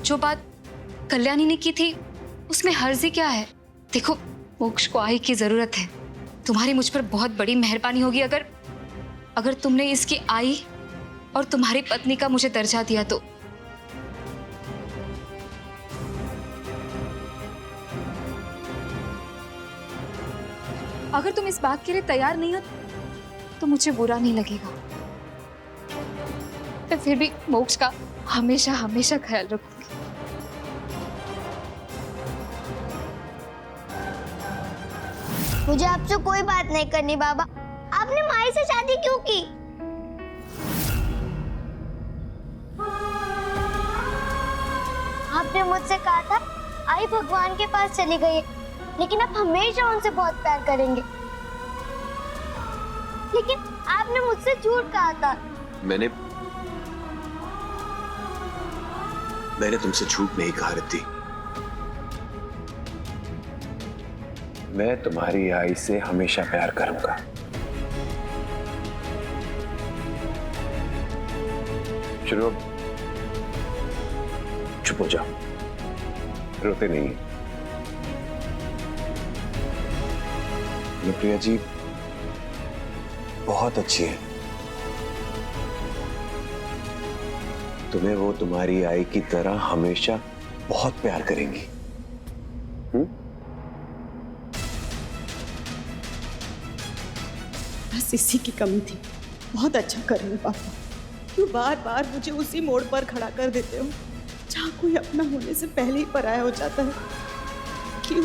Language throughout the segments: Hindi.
जो बात कल्याणी ने की थी उसमें हर्जी क्या है? देखो, मोक्ष को आई की जरूरत है। तुम्हारी मुझ पर बहुत बड़ी मेहरबानी होगी अगर तुमने इसकी आई और तुम्हारी पत्नी का मुझे दर्जा दिया तो। अगर तुम इस बात के लिए तैयार नहीं हो तो मुझे बुरा नहीं लगेगा। तो फिर भी मोक्ष का हमेशा हमेशा ख्याल रखूंगी। मुझे आपसे कोई बात नहीं करनी बाबा। आपने माई से शादी क्यों की? आपने मुझसे कहा था आई भगवान के पास चली गई है, लेकिन आप हमेशा उनसे बहुत प्यार करेंगे। लेकिन आपने मुझसे झूठ कहा था। मैंने तुमसे झूठ नहीं कहा रिद्धि। मैं तुम्हारी आई से हमेशा प्यार करूंगा। चलो चुप हो जाओ, रोते नहीं। अनुप्रिया जी बहुत अच्छी है। तुम्हें वो तुम्हारी आई की तरह हमेशा बहुत प्यार करेंगी। बस इसी की कमी थी। बहुत अच्छा कर रहे हो पापा। क्यों बार बार मुझे उसी मोड़ पर खड़ा कर देते हो जहाँ कोई अपना होने से पहले ही पराया हो जाता है? क्यों?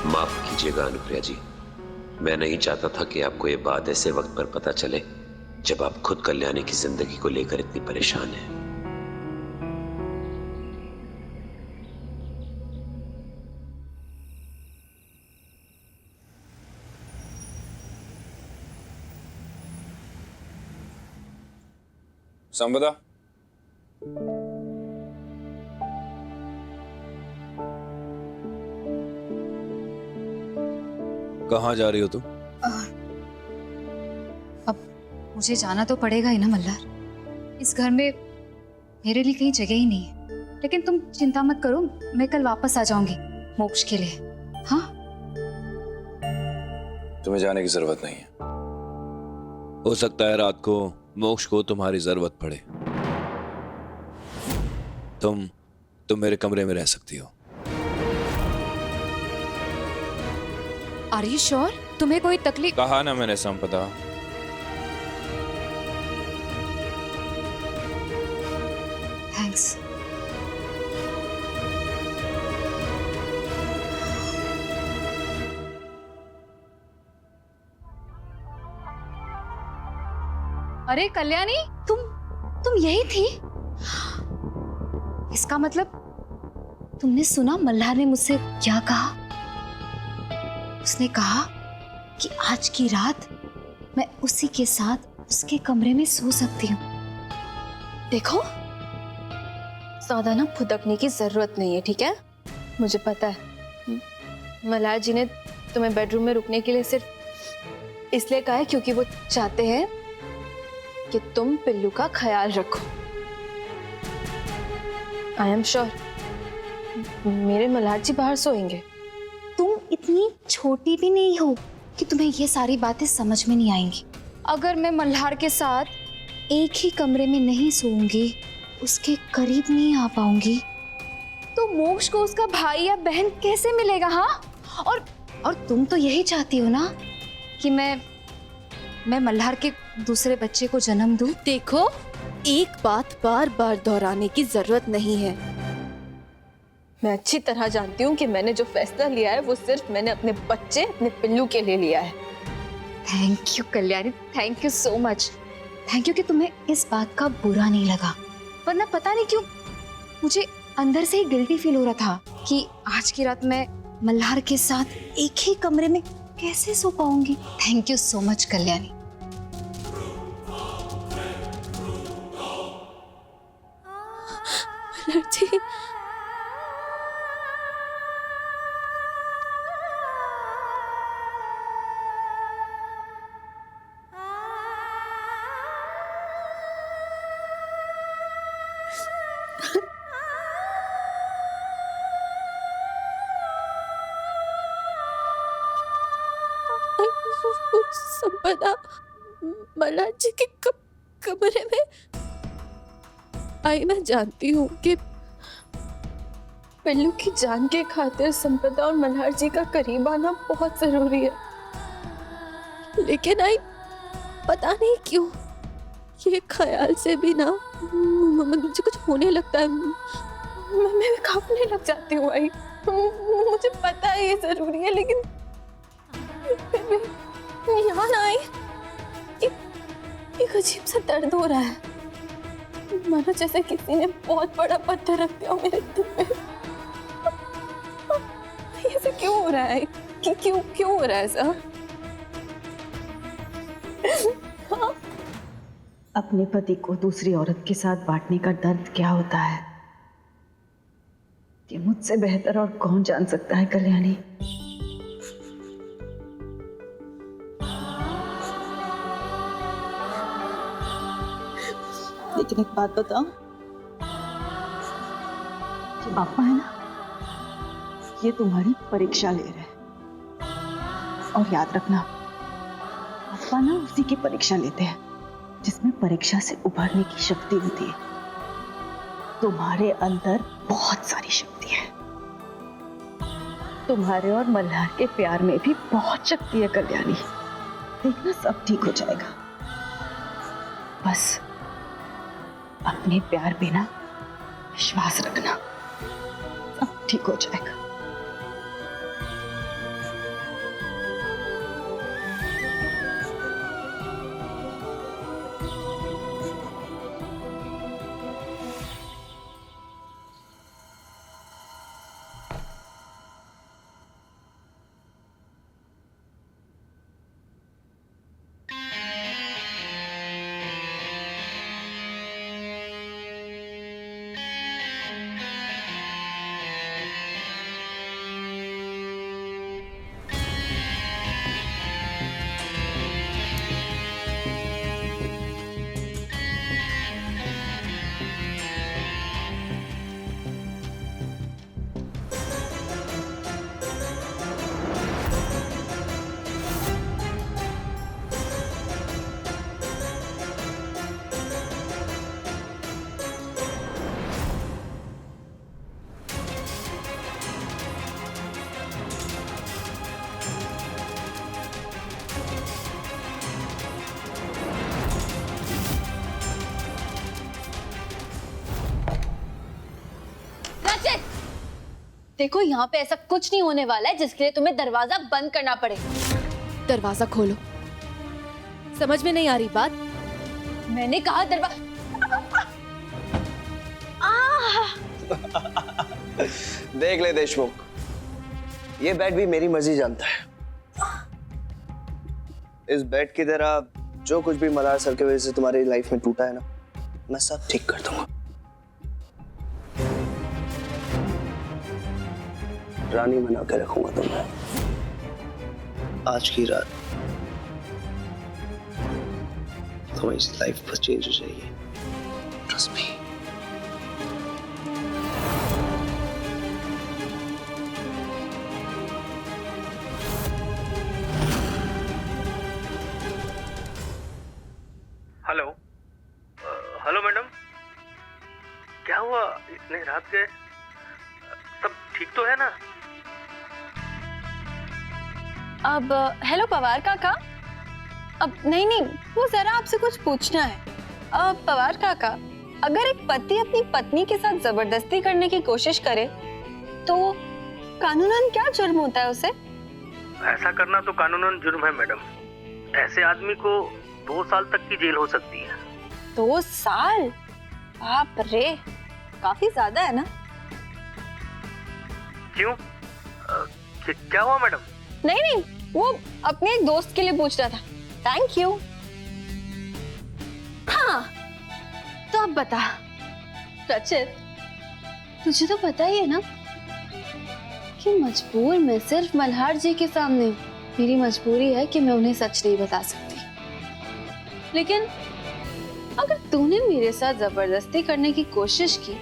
माफ कीजिएगा अनुप्रिया जी, मैं नहीं चाहता था कि आपको ये बात ऐसे वक्त पर पता चले जब आप खुद कल्याणी की जिंदगी को लेकर इतनी परेशान हैं। संपदा, कहाँ जा रही हो तुम? अब मुझे जाना तो पड़ेगा ही ना मल्हार। इस घर में मेरे लिए कहीं जगह ही नहीं है। लेकिन तुम चिंता मत करो, मैं कल वापस आ जाऊंगी मोक्ष के लिए। हाँ, तुम्हें जाने की जरूरत नहीं है। हो सकता है रात को मोक्ष को तुम्हारी जरूरत पड़े। तुम मेरे कमरे में रह सकती हो। Are you sure? तुम्हें कोई तकलीफ? कहा ना मैंने संपदा। थैंक्स। अरे कल्याणी, तुम यही थी? इसका मतलब तुमने सुना मल्हार ने मुझसे क्या कहा? उसने कहा कि आज की रात मैं उसी के साथ उसके कमरे में सो सकती हूँ। देखो, ज्यादा ना फुदकने की जरूरत नहीं है, ठीक है? मुझे पता है मल्हार जी ने तुम्हें बेडरूम में रुकने के लिए सिर्फ इसलिए कहा है क्योंकि वो चाहते हैं कि तुम पिल्लू का ख्याल रखो। आई एम श्योर मेरे मल्हार जी बाहर सोएंगे। तुम इतनी छोटी भी नहीं हो कि तुम्हें ये सारी बातें समझ में नहीं आएंगी। अगर मैं मल्हार के साथ एक ही कमरे में नहीं सोऊंगी, उसके करीब नहीं आ पाऊंगी, तो मोक्ष को उसका भाई या बहन कैसे मिलेगा? हाँ, और तुम तो यही चाहती हो ना कि मैं मल्हार के दूसरे बच्चे को जन्म दूं। देखो, एक बात बार बार दोहराने की जरूरत नहीं है। मैं अच्छी तरह जानती हूँ कि मैंने जो फैसला लिया है वो सिर्फ मैंने अपने बच्चे, अपने पिल्लू के लिए लिया है। Thank you Kalyani, thank you so much. Thank you कि तुम्हें इस बात का बुरा नहीं लगा। वरना पता नहीं क्यों मुझे अंदर से ही गिल्टी फील हो रहा था कि आज की रात मैं मल्हार के साथ एक ही कमरे में कैसे सो पाऊंगी। Thank you so much Kalyani. Malhar ji, Sampada Malhar जी के कमरे में आई। मैं जानती हूँ कि पिल्लू की जान के खातिर संपदा और मल्हार जी का करीब आना बहुत जरूरी है, लेकिन आई पता नहीं क्यों ये ख्याल से भी ना मुझे कुछ होने लगता है। मैं कांपने लग जाती हूँ आई। मुझे पता है ये जरूरी है, लेकिन फिर भी यहाँ ना आई एक अजीब सा दर्द हो रहा है, मानो जैसे किसी ने बहुत बड़ा पत्थर रख दिया मेरे दिल में। ऐसा क्यों हो रहा है? क्यों हो रहा है ऐसा? अपने पति को दूसरी औरत के साथ बांटने का दर्द क्या होता है, ये मुझसे बेहतर और कौन जान सकता है कल्याणी। लेकिन एक बात बताओ, ये पापा है ना, ये तुम्हारी परीक्षा ले रहे हैं। और याद रखना, पापा ना उसी की परीक्षा लेते हैं जिसमें परीक्षा से उभरने की शक्ति होती है। तुम्हारे अंदर बहुत सारी शक्ति है। तुम्हारे और मल्हार के प्यार में भी बहुत शक्ति है कल्याणी। देखना सब ठीक हो जाएगा। बस अपने प्यार पे ना विश्वास रखना, सब ठीक हो जाएगा। देखो यहाँ पे ऐसा कुछ नहीं होने वाला है जिसके लिए तुम्हें दरवाजा बंद करना पड़े। दरवाजा खोलो। समझ में नहीं आ रही बात? मैंने कहा दरवाजा। देख ले देशमुख, ये बेड भी मेरी मर्जी जानता है। इस बेड की तरह जो कुछ भी मल्हार सर की वजह से तुम्हारी लाइफ में टूटा है ना, मैं सब ठीक कर दूंगा। रानी बना के रखूंगा तुम्हें। आज की रात तुम्हारी लाइफ बस चेंज हो जाएगी। Trust me. Hello hello madam, क्या हुआ? इतने रात गए? सब ठीक तो है ना? अब हेलो पवार काका। अब नहीं, वो जरा आपसे कुछ पूछना है। अब पवार काका, अगर एक पति अपनी पत्नी के साथ जबरदस्ती करने की कोशिश करे तो कानूनन क्या जुर्म होता है उसे? ऐसा करना तो कानूनन जुर्म है मैडम। ऐसे आदमी को 2 साल तक की जेल हो सकती है। 2 साल? बाप रे, काफी ज्यादा है ना? क्यों? क्या हुआ मैडम? नहीं, वो अपने एक दोस्त के लिए पूछ रहा था। Thank you. हाँ, तो अब बता रचित, तुझे तो पता ही है ना कि मजबूर मैं सिर्फ मल्हार जी के सामने हूँ। मेरी मजबूरी है कि मैं उन्हें सच नहीं बता सकती। लेकिन अगर तूने मेरे साथ जबरदस्ती करने की कोशिश की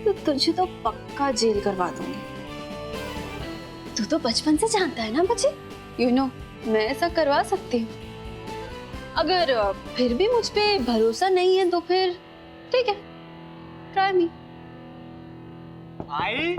तो तुझे तो पक्का जेल करवा दूंगी। तू तो बचपन से जानता है ना बच्चे, मैं ऐसा करवा सकती हूँ। अगर फिर भी मुझ पे भरोसा नहीं है तो फिर ठीक है, ट्राई मी। आई